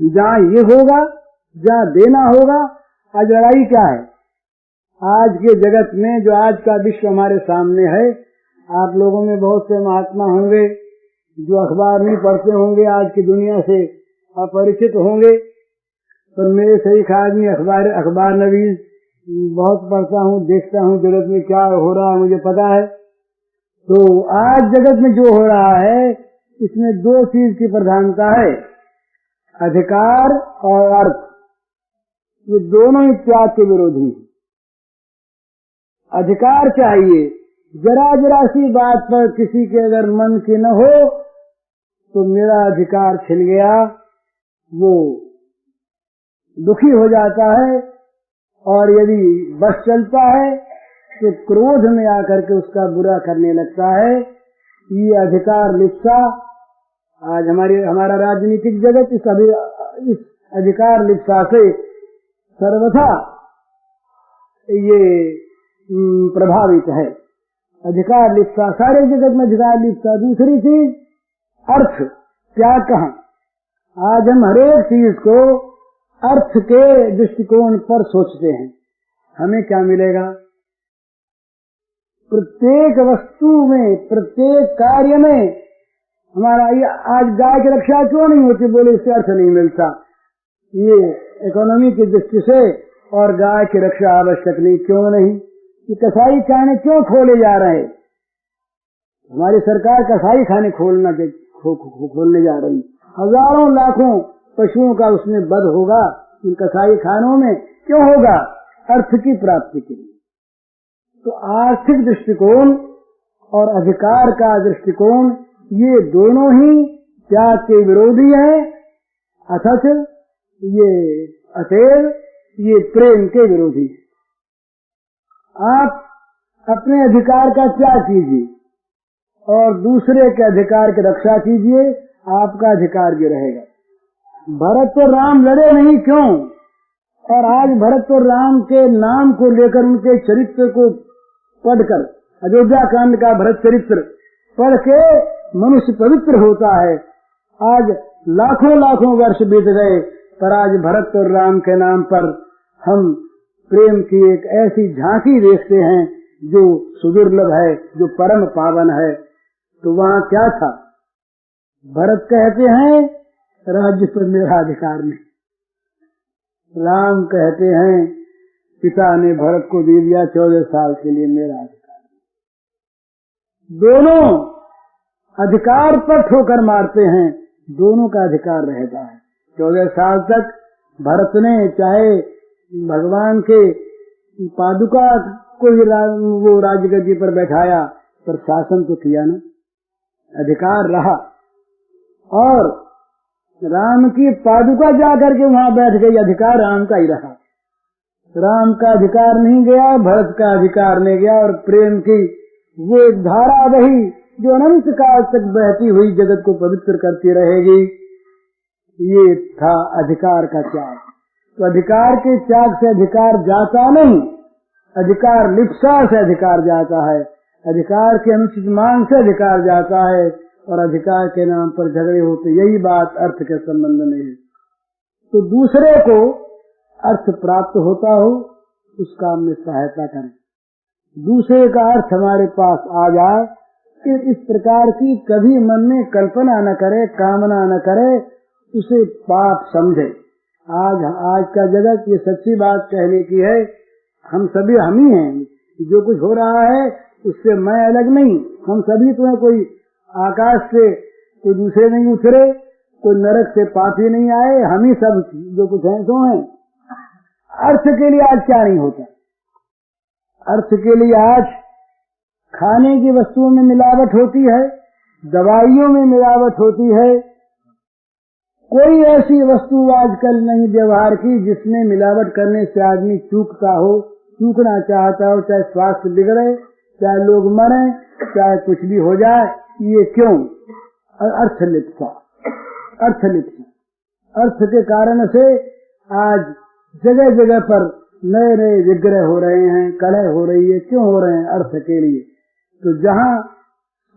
जहाँ ये होगा, जहाँ देना होगा। आज लड़ाई क्या है? आज के जगत में जो आज का विश्व हमारे सामने है, आप लोगों में बहुत से महात्मा होंगे जो अखबार नहीं पढ़ते होंगे, आज की दुनिया से अपरिचित होंगे, पर मेरे से एक आदमी अखबार नवीस बहुत पढ़ता हूँ, देखता हूँ जगत में क्या हो रहा है मुझे पता है। तो आज जगत में जो हो रहा है इसमें दो चीज की प्रधानता है, अधिकार और अर्थ। ये दोनों ही त्याग के विरोधी हैं। अधिकार चाहिए, जरा जरा सी बात पर किसी के अगर मन की न हो तो मेरा अधिकार छिन गया, वो दुखी हो जाता है, और यदि बस चलता है तो क्रोध में आकर के उसका बुरा करने लगता है। ये अधिकार लिप्सा आज हमारा राजनीतिक जगत इस अधिकार लिप्सा से सर्वथा ये प्रभावित है। अधिकार लिप्सा, सारे जगत में अधिकार लिप्सा। दूसरी चीज अर्थ, त्याग कहाँ? आज हम हरेक चीज को अर्थ के दृष्टिकोण पर सोचते हैं। हमें क्या मिलेगा? प्रत्येक वस्तु में, प्रत्येक कार्य में हमारा ये आज गाय की रक्षा क्यों नहीं होती? बोले इससे अर्थ नहीं मिलता। ये इकोनॉमी की दृष्टि से और गाय की रक्षा आवश्यक नहीं, क्यों नहीं? ये कसाई खाने क्यों खोले जा रहे हैं? हमारी सरकार कसाई खाने खोलने जा रही। हजारों लाखों पशुओं का उसमें वध होगा इन कसाई खानों में, क्यों होगा? अर्थ की प्राप्ति के लिए। तो आर्थिक दृष्टिकोण और अधिकार का दृष्टिकोण, ये दोनों ही त्याग के विरोधी हैं। अथच ये अतएव ये प्रेम के विरोधी। आप अपने अधिकार का त्याग कीजिए और दूसरे के अधिकार की रक्षा कीजिए, आपका अधिकार भी रहेगा। भरत और राम लड़े नहीं, क्यों? और आज भरत और राम के नाम को लेकर, उनके चरित्र को पढ़कर, अयोध्या कांड का भरत चरित्र पढ़ के मनुष्य पवित्र होता है। आज लाखों लाखों वर्ष बीत गए, पर आज भरत और राम के नाम पर हम प्रेम की एक ऐसी झांकी देखते हैं जो सुदुर्लभ है, जो परम पावन है। तो वहाँ क्या था? भरत कहते हैं राज्य पर मेरा अधिकार नहीं, राम कहते हैं पिता ने भरत को दे दिया 14 साल के लिए, मेरा अधिकार नहीं। दोनों अधिकार पर ठोकर मारते हैं, दोनों का अधिकार रहता है। 14 साल तक भरत ने चाहे भगवान के पादुका को वो राजगद्दी पर बैठाया, पर शासन तो किया ना, अधिकार रहा। और राम की पादुका जाकर के वहां बैठ गई, अधिकार राम का ही रहा। राम का अधिकार नहीं गया, भरत का अधिकार नहीं गया, और प्रेम की वो एक धारा बही जो अनंत काल तक बहती हुई जगत को पवित्र करती रहेगी। ये था अधिकार का त्याग। तो अधिकार के त्याग से अधिकार जाता नहीं, अधिकार लिप्सा से अधिकार जाता है, अधिकार के अनुचित मांग से अधिकार जाता है, और अधिकार के नाम पर झगड़े होते। यही बात अर्थ के संबंध में है। तो दूसरे को अर्थ प्राप्त होता हो उस काम में सहायता करें। दूसरे का अर्थ हमारे पास आ जाए, फिर इस प्रकार की कभी मन में कल्पना न करे, कामना न करे, उसे पाप समझे। आज का जगत ये सच्ची बात कहने की है, हम सभी हम ही हैं। जो कुछ हो रहा है उससे मैं अलग नहीं, हम सभी तो हैं। कोई आकाश से कोई दूसरे नहीं उतरे, कोई नरक से पापी नहीं आए, हम ही सब जो कुछ हैं सो हैं। अर्थ के लिए आज क्या नहीं होता? अर्थ के लिए आज खाने की वस्तुओं में मिलावट होती है, दवाइयों में मिलावट होती है। कोई ऐसी वस्तु आजकल नहीं व्यवहार की जिसमें मिलावट करने से आदमी चूकता हो, चूकना चाहता हो, चाहे स्वास्थ्य बिगड़े, चाहे लोग मरे, चाहे कुछ भी हो जाए। ये क्यों? अर्थलिप्सा। अर्थ के कारण से आज जगह जगह पर नए नए विग्रह हो रहे हैं, कलह हो रही है। क्यों हो रहे हैं? अर्थ के लिए। तो जहाँ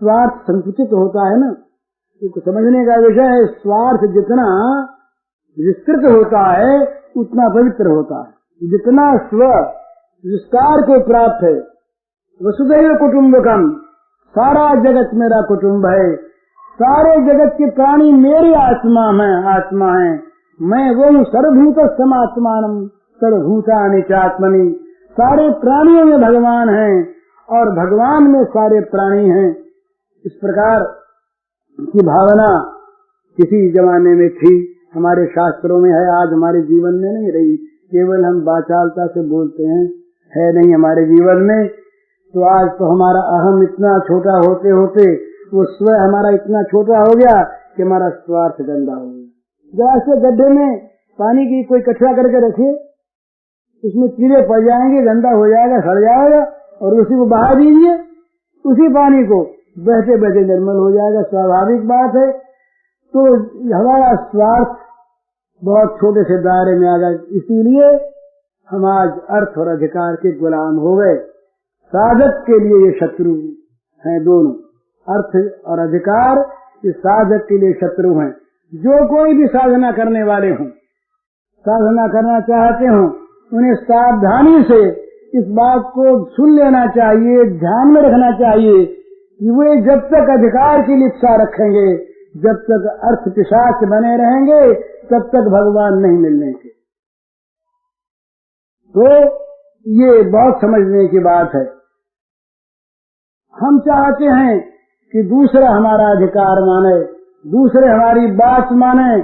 स्वार्थ संकुचित होता है ना, तो समझने का विषय है, स्वार्थ जितना विस्तृत होता है उतना पवित्र होता है। जितना स्व विस्तार को प्राप्त है, वसुधैव कुटुम्बकम, सारा जगत मेरा कुटुम्ब है, सारे जगत के प्राणी मेरी आत्मा है, मैं वो हूँ। सर्वभूत समात्मानम सर्वभूतानि चात्मनि, सारे प्राणियों में भगवान हैं और भगवान में सारे प्राणी हैं। इस प्रकार की भावना किसी जमाने में थी, हमारे शास्त्रों में है, आज हमारे जीवन में नहीं रही। केवल हम वाचालता से बोलते हैं, है नहीं हमारे जीवन में। तो आज तो हमारा अहम इतना छोटा होते होते वो स्व हमारा इतना छोटा हो गया कि हमारा स्वार्थ गंदा हो गया। जरा से गड्ढे में पानी की कोई कचरा करके रखिए, उसमें कीड़े पड़ जाएंगे, गंदा हो जाएगा, सड़ जाएगा, और उसी को बहा दीजिए, उसी पानी को बहते बहते निर्मल हो जाएगा। स्वाभाविक बात है। तो हमारा स्वार्थ बहुत छोटे से दायरे में आ गया, इसीलिए हम आज अर्थ और अधिकार के गुलाम हो गए। साधक के लिए ये शत्रु हैं दोनों, अर्थ और अधिकार ये साधक के लिए शत्रु हैं। जो कोई भी साधना करने वाले हों, साधना करना चाहते हों, उन्हें सावधानी से इस बात को सुन लेना चाहिए, ध्यान में रखना चाहिए कि वे जब तक अधिकार की लिप्सा रखेंगे, जब तक अर्थ पिशाच बने रहेंगे, तब तक भगवान नहीं मिलने के। तो ये बहुत समझने की बात है। हम चाहते हैं कि दूसरा हमारा अधिकार माने, दूसरे हमारी बात माने,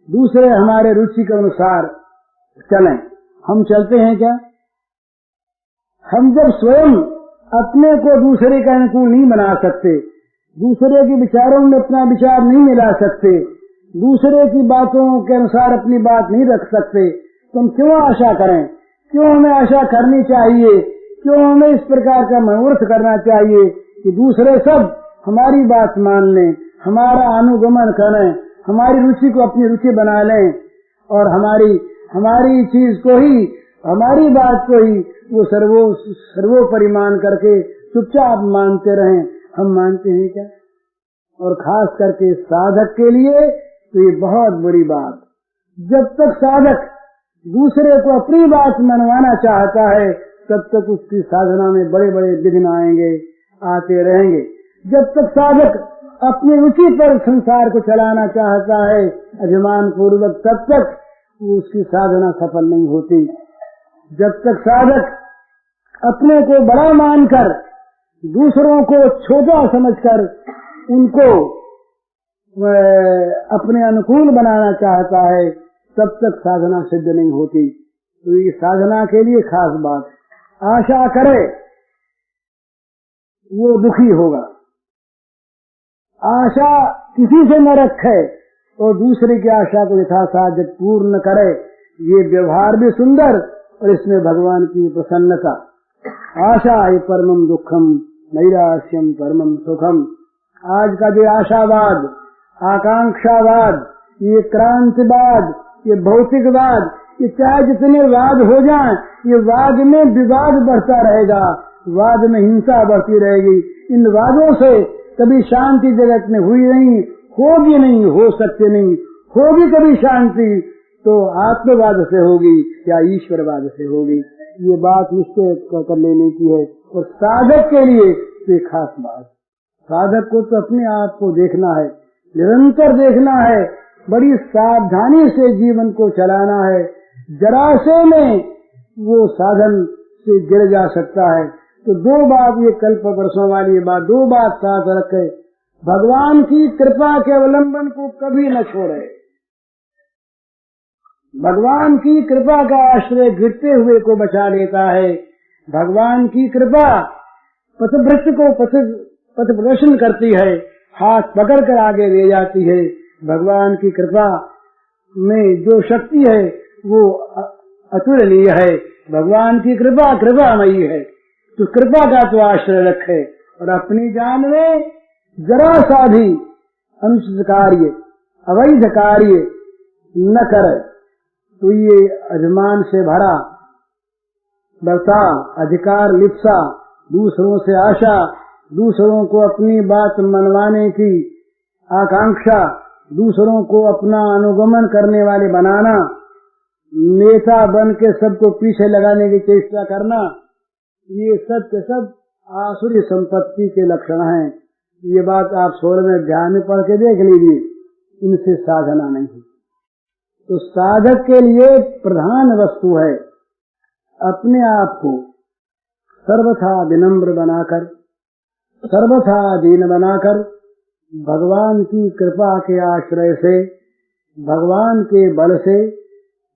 दूसरे हमारे रुचि के अनुसार चलें। हम चलते हैं क्या? हम जब स्वयं अपने को दूसरे के अनुकूल नहीं बना सकते, दूसरे के विचारों में अपना विचार नहीं मिला सकते, दूसरे की बातों के अनुसार अपनी बात नहीं रख सकते, तो हम क्यों आशा करें? क्यों हमें आशा करनी चाहिए? क्यों हमें इस प्रकार का मनोरथ करना चाहिए कि दूसरे सब हमारी बात मान लें, हमारा अनुगमन करें, हमारी रुचि को अपनी रुचि बना लें और हमारी चीज को ही, हमारी बात को ही वो सर्वोपरि मान करके चुपचाप मानते रहें। हम मानते हैं क्या? और खास करके साधक के लिए तो ये बहुत बुरी बात। जब तक साधक दूसरे को अपनी बात मनवाना चाहता है, तब तक उसकी साधना में बड़े बड़े विघ्न आएंगे, आते रहेंगे। जब तक साधक अपनी रुचि पर संसार को चलाना चाहता है अभिमान पूर्वक, तब तक उसकी साधना सफल नहीं होती। जब तक साधक अपने को बड़ा मानकर दूसरों को छोटा समझकर उनको अपने अनुकूल बनाना चाहता है, तब तक साधना सिद्ध नहीं होती। तो ये साधना के लिए खास बात, आशा करे वो दुखी होगा, आशा किसी से न रखे और दूसरे की आशा को यथासाध्य पूर्ण करे। ये व्यवहार भी सुंदर और इसमें भगवान की प्रसन्नता। आशा ये परमम दुखम नैराश्यम परमम सुखम। आज का जो आशावाद, आकांक्षावाद, ये क्रांतिवाद, ये भौतिकवाद, ये चाहे जितने वाद हो जाएं, ये वाद में विवाद बढ़ता रहेगा, वाद में हिंसा बढ़ती रहेगी। इन वादों से कभी शांति जगत में हुई नहीं, होगी नहीं, हो सकते नहीं। होगी कभी शांति तो आत्मवाद से होगी या ईश्वरवाद से होगी। ये बात निश्चय कर लेने की है। और साधक के लिए तो खास बात, साधक को तो अपने आप को देखना है, निरंतर देखना है, बड़ी सावधानी से जीवन को चलाना है। जरा से में वो साधन से गिर जा सकता है। तो दो बात, ये कल्प वर्षों वाली बात, दो बात साथ रखे। भगवान की कृपा के अवलंबन को कभी न छोड़े। भगवान की कृपा का आश्रय गिरते हुए को बचा लेता है। भगवान की कृपा पथभ्रष्ट को पथ प्रदर्शन करती है, हाथ पकड़कर आगे ले जाती है। भगवान की कृपा में जो शक्ति है वो अतुलनीय है। भगवान की कृपा कृपामयी है। तो कृपा का तो आश्रय रखे और अपनी जान में जरा सा भी अनुचित कार्य, अवैध कार्य न करे। तो ये अभिमान से भरा बर्ताव, अधिकार लिप्सा, दूसरों से आशा, दूसरों को अपनी बात मनवाने की आकांक्षा, दूसरों को अपना अनुगमन करने वाले बनाना, नेता बन के सबको पीछे लगाने की चेष्टा करना, ये सब के सब आसुरी संपत्ति के लक्षण हैं। ये बात आप 16वें अध्याय में पढ़ के देख लीजिए। इनसे साधना नहीं है। तो साधक के लिए प्रधान वस्तु है अपने आप को सर्वथा विनम्र बनाकर, सर्वथा दीन बनाकर, भगवान की कृपा के आश्रय से, भगवान के बल से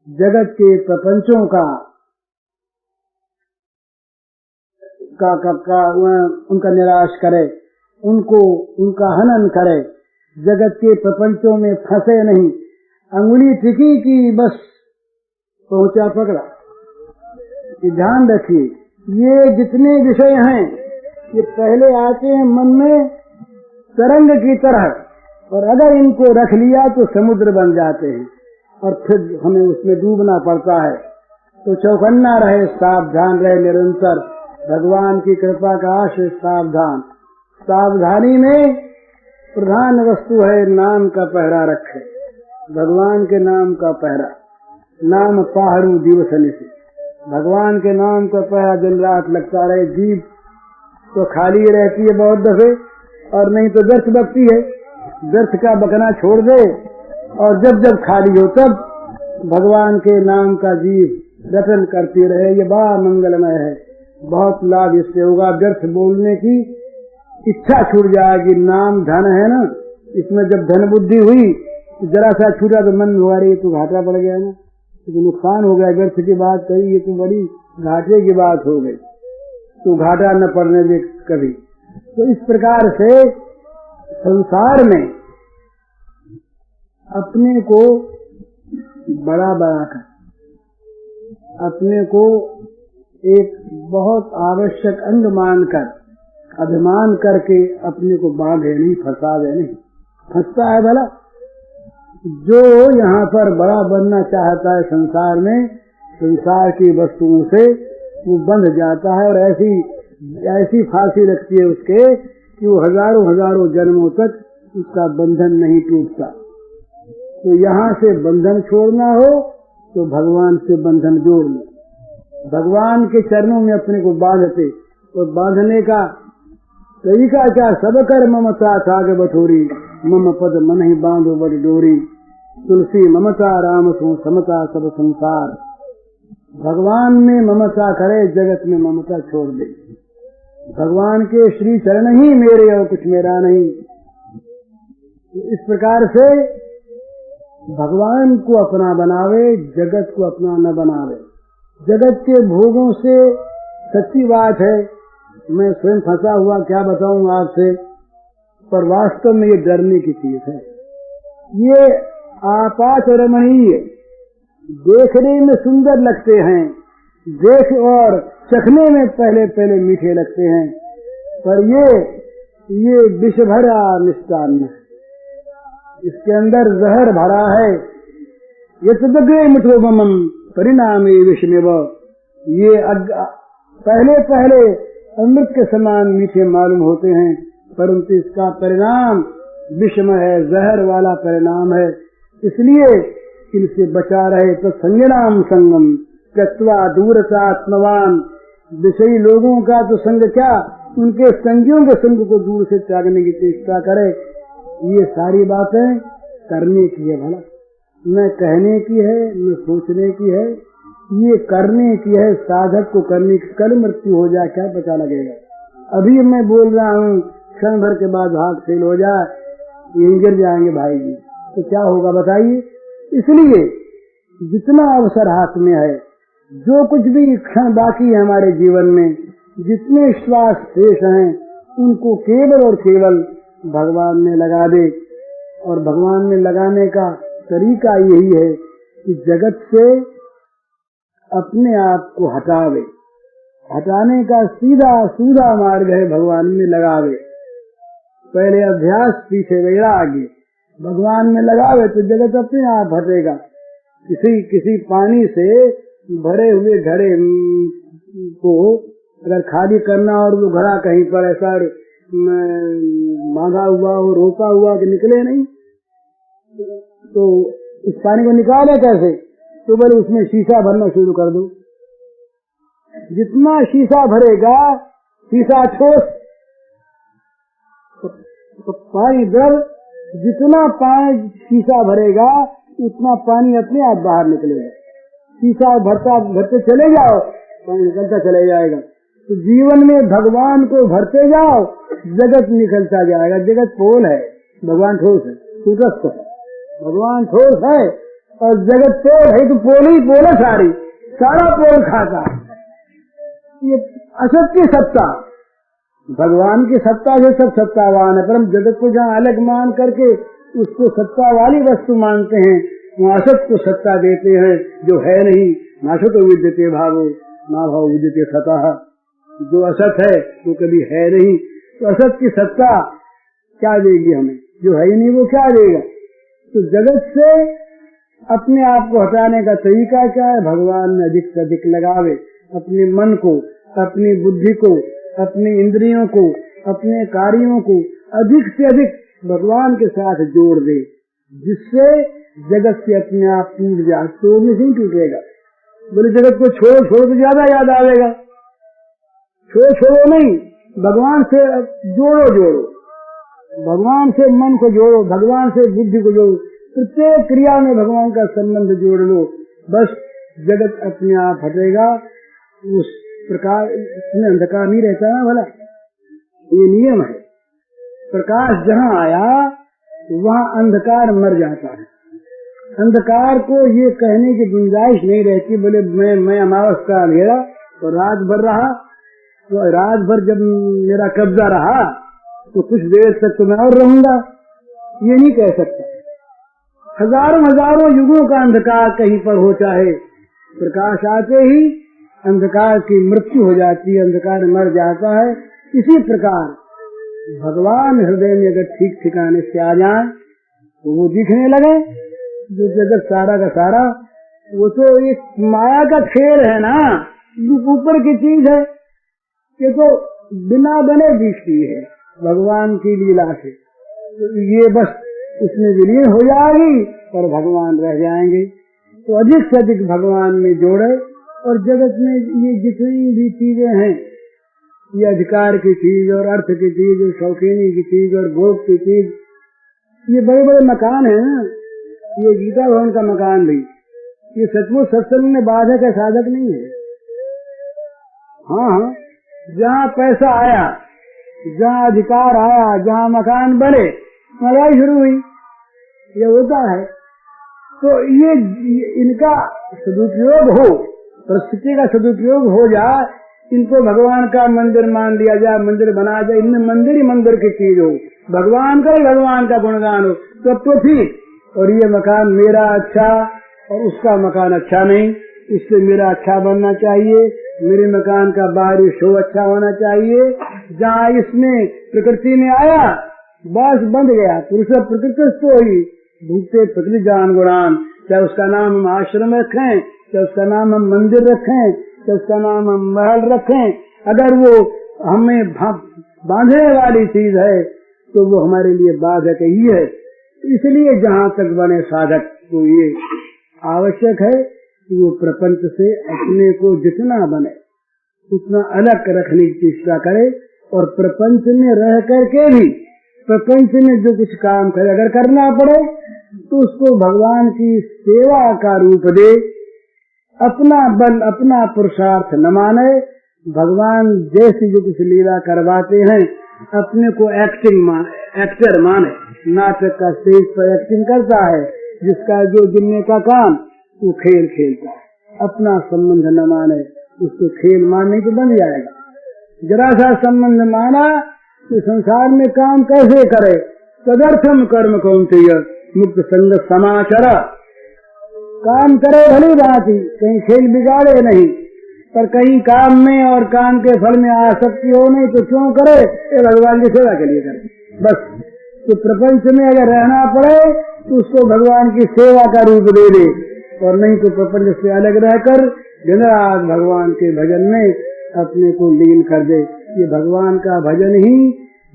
जगत के प्रपंचों का उनका निराश करे, उनका हनन करे, जगत के प्रपंचों में फंसे नहीं। अंगुली टिकी की बस पहुंचा पकड़ा। ये ध्यान रखिए, ये जितने विषय हैं ये पहले आते हैं मन में तरंग की तरह, और अगर इनको रख लिया तो समुद्र बन जाते हैं और फिर हमें उसमें डूबना पड़ता है। तो चौकन्ना रहे, सावधान रहे, निरंतर भगवान की कृपा का आश्रय, सावधान। सावधानी में प्रधान वस्तु है नाम का पहरा रखे, भगवान के नाम का पहरा। नाम पहाड़ू दिवसने से, भगवान के नाम का पहरा दिन रात लगता रहे। जीभ तो खाली रहती है बहुत दफे, और नहीं तो व्यर्थ बकती है। व्यर्थ का बकना छोड़ दे, और जब जब खाली हो तब भगवान के नाम का जीव रटन करती रहे। ये बड़ा मंगलमय है, बहुत लाभ इससे होगा। व्यर्थ बोलने की इच्छा छूट जाएगी। नाम धन है ना, इसमें जब धन बुद्धि हुई जरा सा छूटा तो मन में हुआ रही तो घाटा पड़ गया ना, तो नुकसान हो गया। व्यर्थ की बात कही, ये तो बड़ी घाटे की बात हो गई, तो घाटा न पड़ने दे कभी। तो इस प्रकार से संसार में अपने को बड़ा बनाकर, अपने को एक बहुत आवश्यक अंग मानकर, अभिमान करके अपने को बांधे नहीं, फंसावे नहीं। फंसता है भला जो यहाँ पर बड़ा बनना चाहता है संसार में, संसार की वस्तुओं से वो बंध जाता है, और ऐसी फांसी लगती है उसके कि वो हजारों हजारों जन्मों तक उसका बंधन नहीं टूटता। तो यहाँ से बंधन छोड़ना हो तो भगवान से बंधन जोड़ लो, भगवान के चरणों में अपने को बांधते। और बांधने का तरीका क्या? सब कर ममता साग बठोरी, मम पद मन ही बांधो बड़ी डोरी, तुलसी ममता राम सो समता सब संसार। भगवान में ममता करे, जगत में ममता छोड़ दे। भगवान के श्री चरण ही मेरे और कुछ मेरा नहीं। इस प्रकार से भगवान को अपना बनावे, जगत को अपना न बनावे। जगत के भोगों से सच्ची बात है मैं स्वयं फंसा हुआ क्या बताऊं आपसे, पर वास्तव में ये डरने की चीज है। ये आपात रमणीय, देखने में सुंदर लगते हैं, देख और चखने में पहले पहले मीठे लगते हैं, पर ये विष भरा मिष्टान्न है, इसके अंदर जहर भरा है। ये तदग्रे मित्रोपमम परिणामी विषमेव, ये पहले पहले अमृत के समान मीठे मालूम होते हैं, परंतु इसका परिणाम विषम है, जहर वाला परिणाम है। इसलिए इनसे बचा रहे। तो संज्ञानाम संगम त्यक्त्वा दूरतात्मवान, विषयी लोगों का तो संग क्या, उनके संगियों के संग को दूर से त्यागने की चेष्टा करे। ये सारी बातें करने की है, भला न कहने की है न सोचने की है, ये करने की है। साधक को करने की, कल मृत्यु हो जाए क्या पता लगेगा। अभी मैं बोल रहा हूँ, क्षण भर के बाद हाथ फेल हो जाए, यहीं गिर जाएंगे भाई जी, तो क्या होगा बताइए। इसलिए जितना अवसर हाथ में है, जो कुछ भी क्षण बाकी है हमारे जीवन में, जितने श्वास शेष हैं, उनको केवल और केवल भगवान में लगा दे। और भगवान में लगाने का तरीका यही है कि जगत से अपने आप को हटावे। हटाने का सीधा सीधा मार्ग है भगवान में लगावे। पहले अभ्यास, पीछे वैराग्य। भगवान में लगावे तो जगत अपने आप हटेगा। किसी पानी से भरे हुए घड़े को अगर खाली करना और वो घड़ा कहीं पर ऐसा बांधा हुआ हो, रोका हुआ कि निकले नहीं, तो इस पानी को निकाले कैसे? तो बोले उसमें शीशा भरना शुरू कर दो। जितना शीशा भरेगा, शीशा ठोस तो पानी दर, जितना पानी शीशा भरेगा उतना पानी अपने आप बाहर निकलेगा। शीशा भरते चले जाओ, पानी निकलता चले जाएगा। तो जीवन में भगवान को भरते जाओ, जगत निकलता जाएगा। जगत पोल है, भगवान ठोस है, सूत्रस्थ है। भगवान ठोस है और जगत पोल है, तो पोल ही पोल है, सारा पोल खाता। ये असत की सत्ता, भगवान की सत्ता से सब सत्तावान है। परम जगत को जहाँ अलग मान करके उसको सत्ता वाली वस्तु मानते हैं, वहाँ असत को सत्ता देते हैं जो है नहीं। नासतो विद्यते भावो ना भाव विद्यते सतः। जो असत है वो कभी है नहीं, तो असत की सत्ता क्या देगी हमें? जो है ही नहीं वो क्या देगा? तो जगत से अपने आप को हटाने का तरीका क्या है? भगवान में अधिक से अधिक लगावे, अपने मन को, अपनी बुद्धि को, अपनी इंद्रियों को, अपने कार्यों को अधिक से अधिक भगवान के साथ जोड़ दे, जिससे जगत से अपने आप टूट जाए। तोड़ने से ही टूटेगा। बोले जगत को छोड़ो तो ज्यादा याद आवेगा। छोड़ो नहीं, भगवान से जोड़ो, भगवान से मन को जोड़ो, भगवान से बुद्धि को जोड़ो। प्रत्येक क्रिया में भगवान का संबंध जोड़ लो, बस जगत अपने आप हटेगा। उस प्रकार इसमें अंधकार नहीं रहता ना भला, ये नियम है। प्रकाश जहाँ आया वहाँ अंधकार मर जाता है। अंधकार को ये कहने की गुंजाइश नहीं रहती। बोले मैं अमावस का अंधेरा और रात भर रहा, तो रात भर जब मेरा कब्जा रहा तो कुछ देर तक तो मैं और रहूंगा, ये नहीं कह सकता। हजारों युगों का अंधकार कहीं पर हो, चाहे प्रकाश आते ही अंधकार की मृत्यु हो जाती है, अंधकार मर जाता है। इसी प्रकार भगवान हृदय में अगर ठीक ठिकाने से आ जाए तो वो दिखने लगे। जो जगत सारा का सारा वो तो एक माया का खेल है ना, ऊपर की चीज है, ये तो बिना बने दिखती है भगवान की लीला से। तो ये बस उसमें विलीन हो जाएगी पर भगवान रह जाएंगे। तो अधिक से अधिक भगवान में जोड़े। और जगत में ये जितनी भी चीजें हैं, ये अधिकार की चीज और अर्थ की चीज और शौकीनी की चीज और भोग की चीज, ये बड़े बड़े मकान है ना। ये गीता भवन का मकान भी, ये सचमुच सत्संग में बाधक है, साधक नहीं है। हाँ, जहाँ पैसा आया, जहाँ अधिकार आया, जहाँ मकान बने, लड़ाई शुरू हुई। ये होता है। तो ये इनका सदुपयोग हो, परिस्थिति का सदुपयोग हो जाए, इनको भगवान का मंदिर मान लिया जाए, मंदिर बना जाए, इनमें मंदिर ही मंदिर की चीज हो, भगवान का ही भगवान का गुणगान हो, तब तो ठीक। और ये मकान मेरा अच्छा और उसका मकान अच्छा नहीं, इससे मेरा अच्छा बनना चाहिए, मेरे मकान का बाहरी शो अच्छा होना चाहिए। जहाँ इसमें प्रकृति में आया बस बंध गया। पुरुष प्रकृति तो ही भूखते प्रकृति जान गुणान। चाहे उसका नाम हम आश्रम रखें, चाहे उसका नाम हम मंदिर रखें, चाहे उसका नाम हम महल रखें, अगर वो हमें बांधने वाली चीज है तो वो हमारे लिए बाधक ही है। इसलिए जहाँ तक बने साधक को ये आवश्यक है कि वो प्रपंच से अपने को जितना बने उतना अलग रखने की चेष्टा करे। और प्रपंच में रह करके भी प्रपंच में जो कुछ काम करे, अगर करना पड़े तो उसको भगवान की सेवा का रूप दे, अपना बल अपना पुरुषार्थ न माने। भगवान जैसी जो कुछ लीला करवाते हैं अपने को एक्टर माने। नाटक का स्टेज पर एक्टिंग करता है, जिसका जो गिनने का काम वो खेल खेलता है, अपना संबंध न माने, उसको खेल मानने के बन जाएगा। जरा सा संबंध माना तो संसार में काम कैसे करे? तदर्थम कर्म कौन्तेय मुक्त संग समाचर। काम करे भली भांति, कहीं खेल बिगाड़े नहीं, पर कहीं काम में और काम के फल में आसक्ति हो नहीं तो क्यों करे? ये भगवान की सेवा के लिए करे बस। तो प्रपंच में अगर रहना पड़े तो उसको भगवान की सेवा का रूप दे दे, और नहीं तो प्रपंच से अलग रहकर दिन रात भगवान के भजन में अपने को लीन कर दे। ये भगवान का भजन ही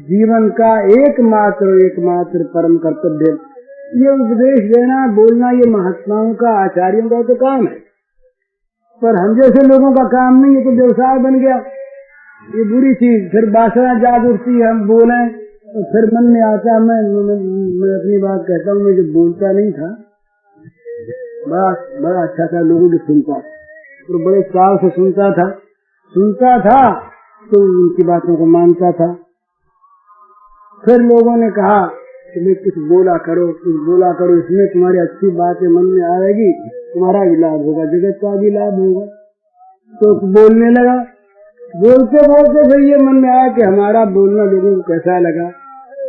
जीवन का एकमात्र परम कर्तव्य ये उपदेश देना, बोलना, ये महात्माओं का, आचार्यों का तो काम है, पर हम जैसे लोगों का काम नहीं है। तो व्यवसाय बन गया, ये बुरी चीज। फिर वासना जाग उठती है, हम बोले तो फिर मन में आता है। मैं अपनी बात कहता हूँ, मैं जो बोलता नहीं था, बड़ा अच्छा था, लोगों की सुनता तो बड़े चाव से सुनता था तो उनकी बातों को मानता था। फिर लोगों ने कहा कि मैं कुछ बोला करो, इसमें तुम्हारी अच्छी बातें मन में आएगी, तुम्हारा भी लाभ होगा, जगत का भी लाभ होगा। तो बोलने लगा। बोलते बोलते फिर ये मन में आया कि हमारा बोलना लोगों को कैसा लगा।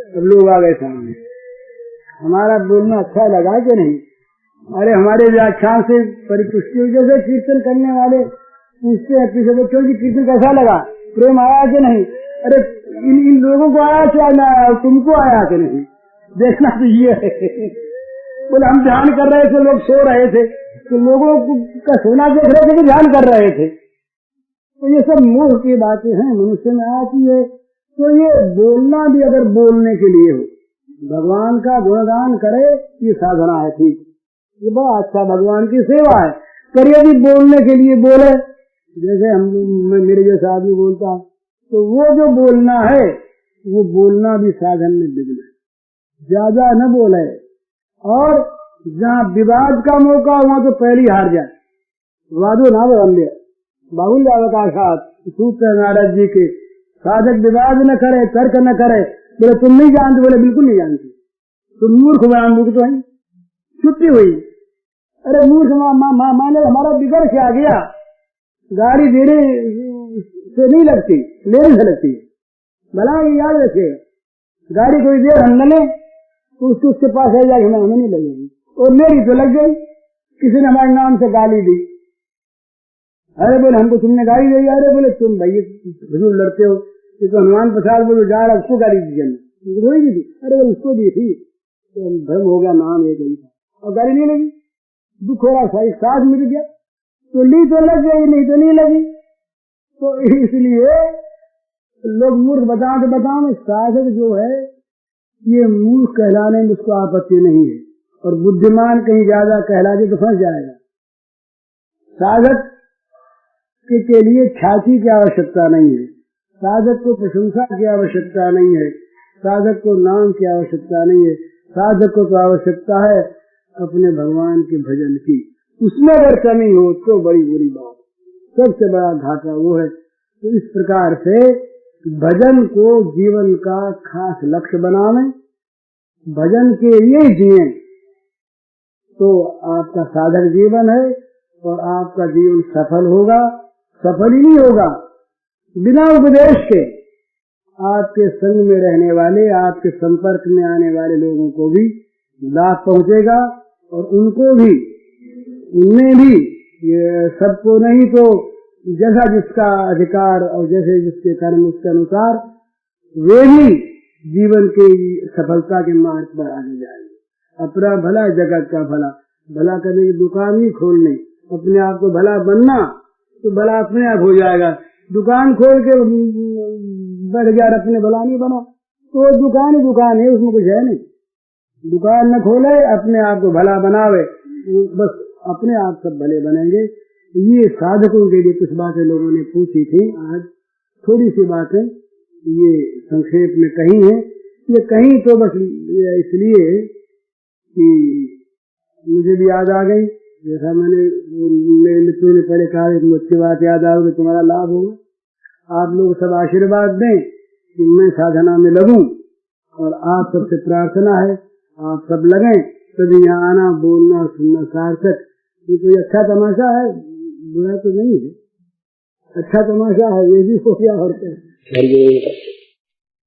अब लोग आ गए सामने, हमारा बोलना अच्छा लगा कि नहीं। अरे हमारे व्याख्यान से परिपुष्टि हुई। जैसे कीर्तन करने वाले पूछते हैं पीछे बच्चों की, कीर्तन कैसा लगा, प्रेम आया कि नहीं। अरे इन लोगों को आया क्या ना आया, तुमको आया कि नहीं, देखना तो ये है। बोले हम ध्यान कर रहे थे, लोग सो रहे थे, तो लोगों का सोना देख रहे थे कि ध्यान कर रहे थे। तो ये सब मूर्ख की बातें हैं, मनुष्य में आती है। तो ये बोलना भी अगर बोलने के लिए हो, भगवान का गुणगान करे, ये साधना है, ठीक, ये बड़ा अच्छा भगवान की सेवा है। पर यदि बोलने के लिए बोले, जैसे मेरे जैसा आदमी बोलता है, तो वो जो बोलना है, वो बोलना भी साधन में विघ्न है। ज्यादा न बोले, और जहाँ विवाद का मौका वहाँ तो पहले हार जाए। वादो ना बदल बाहुल्य अवकाशात, सूत्र नारद जी के, साधक विवाद न करे, तर्क न करे। बोले तुम नहीं जानते, बोले बिल्कुल नहीं जानते, तुम मूर्ख, मूर्ख तो है, छुट्टी हुई। अरे मूर्ख माने हमारा बिगड़ के आ गया, गाड़ी देने से नहीं लगती, लेने से लगती है। भला याद रखिएगा, गाड़ी कोई देर हम न ले तो उसके पास है जाके हमें नहीं लगेगी, और मेरी तो लग गई, किसी ने हमारे नाम से गाली दी। अरे बोले हमको तुमने गाली दी। अरे बोले तुम भैया हुजूर लड़ते हो, ये तो हनुमान प्रसाद बोलो जा रहा, उसको गाली दी, रोई नहीं दी। अरे बोले उसको दी थी, तो भ्रम हो गया, नाम एक ही था, और गाली नहीं लगी, दुख हो रहा था, एक साथ मिल गया, तो ली तो लग गई, नहीं तो नहीं लगी। तो इसलिए लोग मूर्ख बताओ, साधक जो है ये मूर्ख कहलाने में उसको आपत्ति नहीं है, और बुद्धिमान कहीं ज्यादा कहला दे तो फंस जाएगा। साधक के लिए ख्याति की आवश्यकता नहीं है, साधक को प्रशंसा की आवश्यकता नहीं है, साधक को नाम की आवश्यकता नहीं है। साधक को तो आवश्यकता है अपने भगवान के भजन की। उसमें अगर कमी हो तो बड़ी बुरी बात, सबसे बड़ा घाटा वो है। तो इस प्रकार से भजन को जीवन का खास लक्ष्य बनावे, भजन के लिए जिए, तो आपका साधक जीवन है, और आपका जीवन सफल होगा। सफल ही नहीं होगा बिना उपदेश के। आपके संग में रहने वाले, आपके संपर्क में आने वाले लोगों को भी लाभ पहुंचेगा, और उनको भी, उनमें भी, ये सबको नहीं तो जैसा जिसका अधिकार और जैसे जिसके कर्म उसके अनुसार वे भी जीवन की सफलता के मार्ग पर आगे जाएंगे। अपना भला जगत का भला, भला करने की दुकान ही खोलने, अपने आप को भला बनना, तो भला अपने आप हो जाएगा। दुकान खोल के बढ़ गया, अपने भला नहीं बना, तो दुकान ही दुकान है, उसमें कुछ है नहीं। दुकान न खोले, अपने आप को भला बनावे, बस अपने आप सब भले बनेंगे। ये साधकों के लिए कुछ बातें लोगों ने पूछी थी, आज थोड़ी सी बातें ये संक्षेप में कही हैं। ये कहीं तो बस इसलिए कि मुझे भी याद आ गई, जैसा मेरे मित्रों ने पहले कहा, तुम अच्छी बात याद आओगे, तुम्हारा लाभ होगा। आप लोग सब आशीर्वाद दें कि मैं साधना में लगूं, और आप सबसे प्रार्थना है आप सब लगें, तभी यहाँ आना, बोलना, सुनना सार्थक। ये कोई अच्छा तमाशा है, बुरा तो नहीं है, अच्छा तमाशा है, ये भी हो गया और क्या।